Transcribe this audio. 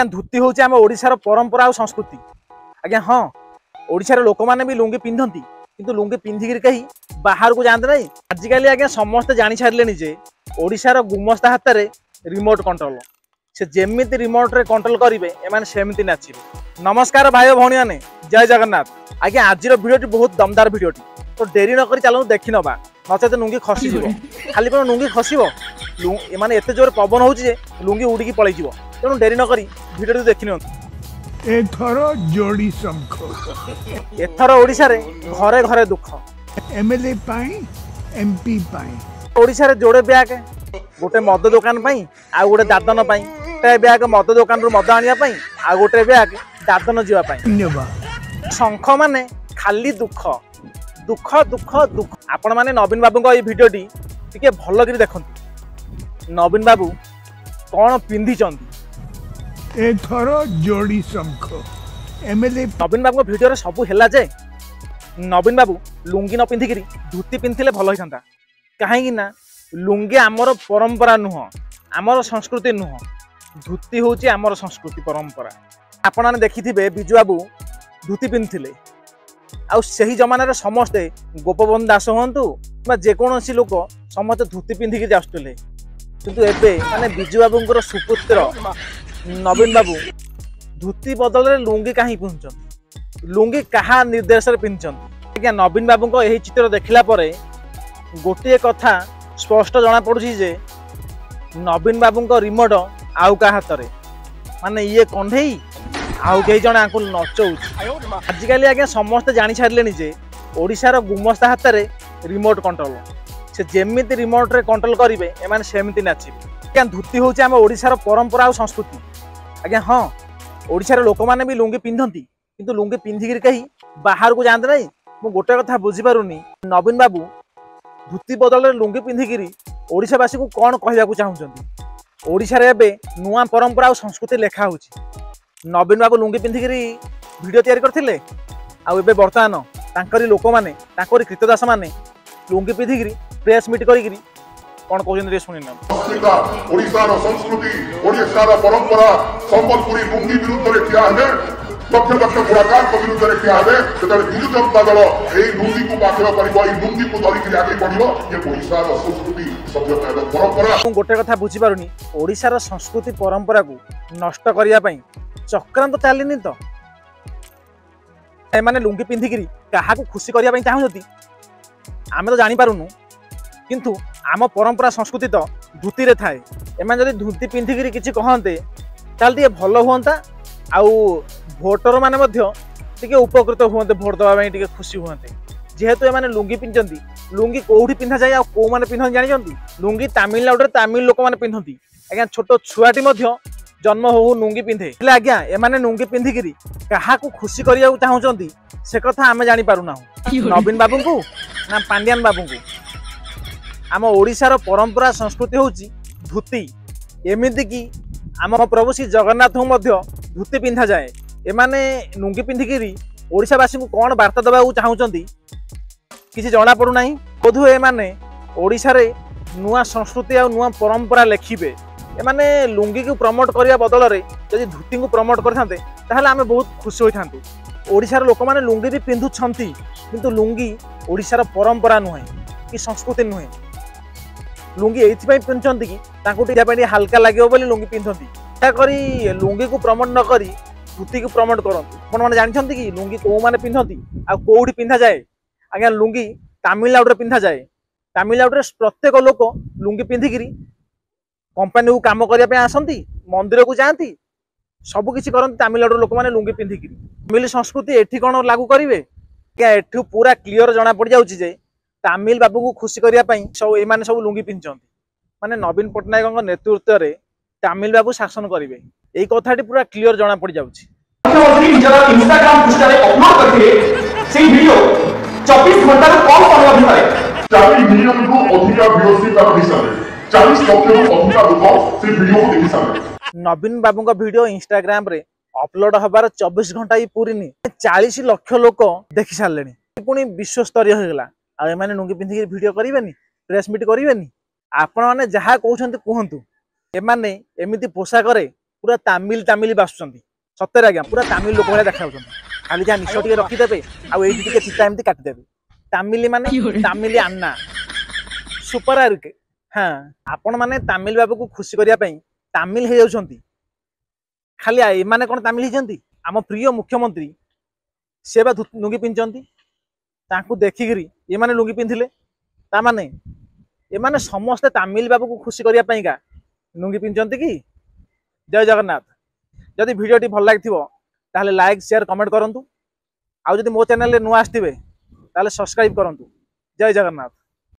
आज्ञा धोती हूँ आम ओडिशार परंपरा और संस्कृति। आज्ञा हाँ, ओडिशार लोक मैंने भी लुंगी पिंधती किंतु लुंगी पिंधिकी कहीं बाहर को जाते नहीं। आजिकल आज्ञा समस्ते जानी सारे जे ओडिशार गुमस्ता हाथ में रिमोट कंट्रोल, से जेमिति रिमोट रे कंट्रोल करेंगे एम सेमती नाचिबे। नमस्कार भाई भौणी मैंने, जय जगन्नाथ। आज्ञा आज भिडियो बहुत दमदार भिडियो, तो डेरी नक चलो देखी नवा, नचेत लुंगी खसी खाली कौन लुंगी खसब माने एत जोर पवन हो लुंगी उड़ी पलैज। तेणु डेरी नक भिडियो देखी नि। एथर जोड़ी शंख एथर ओडिशा रे घरे घरे दुख, एमएलए पाई एमपी पाई। ओडिशा रे जोड़े ब्याग, गोटे मद दुकान पाई आ गोटे दादन पाई, गोटे ब्याग मद दुकान रु मद आनिया पाई आ गोटे ब्याग दादन जीवा पाई। धन्यवाद। शंख माने खाली दुख दुख दुख दुख। आपण माने नवीन बाबू को ये भिडियोटी टिके भल करी देखंतु। नवीन बाबू कौन पिंधि चंदी एथर जोड़ी शंख एमएलए। नवीन बाबू भिडियो सबू है जे नवीन बाबू लुंगी न पिंधिकी धोती पिंधिले भल होता। कहीं ना लुंगी आमर परंपरा नुह, आमर संस्कृति नुह, धोती हूँ आमर संस्कृति परंपरा। आपण मैंने देखी बिजू बाबू धोती पिंधिले आ सही जमाना समस्ते गोपबंधु दास हूँ जेकोसी लोक समस्त धोती पिंधिकी जाऊले, किंतु एबे माने बिजू बाबूंकर सुपुत्र नवीन बाबू धोती बदल में लुंगी कहीं पिंधुंट, लुंगी क्या निर्देश पिंधुंट। आज्ञा नवीन बाबू को यही चित्र देखला परे गोटे कथा स्पष्ट जना पड़ुछि जे नवीन बाबू को रिमोट आउ का हाथ में, माने ये कंधेई आउ कई जन आंकु नचौछ। आजिकल आज्ञा समस्ते जानी सारे जे ओडिशार गुमस्ता हाथ में रिमोट कंट्रोल, से जेमिति रिमोट रे कंट्रोल करेंगे एम सेमती नाचिबे। आज्ञा धोती हूँ आम ओडिशार परंपरा और संस्कृति। आज्ञा हाँ, ओडिशार लोक मैंने भी लुंगी पिंधती किंतु लुंगी पिंधिकी कहीं बाहर को जाते नहीं। मु गोटे कथा बुझी पारुनी, नवीन बाबू धोती बदल में लुंगी पिंधिकी ओडिशावासी को कौन कहवाक चाहूँगी। ओडिशा रे एबे नुआ परंपरा और संस्कृति लेखा हो। नवीन बाबू लुंगी पिंधिकी वीडियो तैयारी करथिले, आ एबे वर्तमान तांकरी लोक माने तांकरी कृतदास माने लुंगी पिंधिकी प्रेस मीट करी कौन कहते शुणिना। ओडिशार संस्कृति ओडिशार परंपरा संबलपुरी लुंगी विरुद्ध रे किया है, लक्ष लक्ष बुढ़ाकार विरुद्ध रे किया है। जेतले बिजु जनता दल एई लुंगी को पाखर करिवो, एई लुंगी को धरिक आगे बढ़िवो, ये ओडिशार संस्कृति सभ्यता एवं परंपरा। गोटे कथा बुझी पारुनी, ओडिशार संस्कृति परंपरा को नष्ट करिया पई चक्रांत चलिनी तो एमाने लुंगी पिंधिकी क्या खुशी करिया पई चाहूछथि आमे तो जानि पारुनु, किंतु आम परंपरा संस्कृति तो धोती रे थाए। एम जदि धोती पिंधिकी किसी कहते ताल टे भल हुआ, आउ भोटर माने टे उपकृत हुए, भोट दवा टे खुशी हुए। जेहेतु एम लुंगी पिंधती, लुंगी कौटी पिंधा जाए आ कौ मैंने पिंधती जानी, लुंगी तमिलनाडु तमिल लोक मैंने पिंधती। आज्ञा छोट छुआटी जन्म हो लुंगी पिंधे, आज्ञा एमाने लुंगी पिंधिकी क्या खुशी करने चाहूँगी से कथा आम जानी पारुना। नवीन बाबू को ना पांड्यान बाबू को आम ओडिशार परंपरा संस्कृति हूँ धोती, एमती कि आम प्रभु श्री जगन्नाथ धोती पिंधा जाए। एमाने लुंगी पिंधिकी ओडिशावासी को कौन वार्ता देवा चाहूँगी किसी जना पड़ूना। बोधु एमाने ओडिशा रे नुआ संस्कृति और नुआ परंपरा लेखिबे। एमाने लुंगी को प्रमोट करने बदल में जदि धोती को प्रमोट करते ताहले आमे बहुत खुशी होइथांतु। ओडिशार लोक माने लुंगी भी पिंधुछंती किंतु लुंगी ओडिशार परंपरा नुहे कि संस्कृति नुहे। लुंगी एइथिपाई पिंधुछंती कि तांको टिके हल्का लागियो बोली लुंगी पिंधुछंती। या करी लुंगी को प्रमोट न करी धोती को प्रमोट करंतु। आपण माने जानिछंती कि लुंगी को माने पिंधंती आ कोउठी पिंधा जाए। आज्ञा लुंगी तमिलनाडु रे पिंधा जाए। तमिलनाडु रे प्रत्येक लोक लुंगी पिंधिकी कंपनी को काम करने आसती, मंदिर को जाती, सबकिछि करती तमिलनाडु लोक मैंने लुंगी पिंधिकी। तमिल संस्कृति एठी कौन लागू करेंगे क्या? एठू पूरा क्लीयर जना पड़ जाउछि जे तमिल बाबू को खुशी करने सब एमाने सब लुंगी पिंधुछंती। माने नवीन पट्टनायक नेतृत्व में तमिल बाबू शासन करेंगे, यही कथाटी पूरा क्लीयर जना पड़ जाउछि। इंस्टाग्राम पृष्ठ रे अपलोड करथिले सेही वीडियो 24 घंटा कम समय भितर 40 मिलियन को अधिक व्यूअरशिप का हिसाब 40 लक्ष को अधिक लोग से वीडियो को देखि सारे। नवीन बाबू का वीडियो इंस्टाग्राम रे अपलोड हबार 24 घंटा ही पूरी 40 लक्ष लोक देखि सारे। पुणी विश्व स्तरीय हो गला। आ एमाने लुंगी पिंधिकी वीडियो करिवेनी, प्रेस मीट करिवेनी। आपण माने जहा कहउछंती कहंतु, एमाने एमिति पोशाक रे पूरा तामिल तामिल बासुचंती सତରେ आज्ञा पूरा तामिल लोक भाया देखा खाली जहाँ निश टे रखिदेवे आईटी चिता एमती काटिदेवे तामिल माने तामिल अन्ना सुपर आरुके हाँ आपण माने तामिल बाबू को खुशी करने तामिल हो जाउछंती खाली एमाने कौन तामिल होती आम प्रिय मुख्यमंत्री से बा लुंगी पिंधि ताकू देखिकी ये माने लुंगी पिंधिले तामाने एमाने समस्ते तामिल बाबू को खुशी करने लुंगी पिंधि कि जय जगन्नाथ जदि भिडियोटी भल लगी ताहले लाइक शेयर कमेंट करंतु आउ जदि मो चैनल नुआ आसथिबे ताहले सब्सक्राइब करंतु जय जगन्नाथ।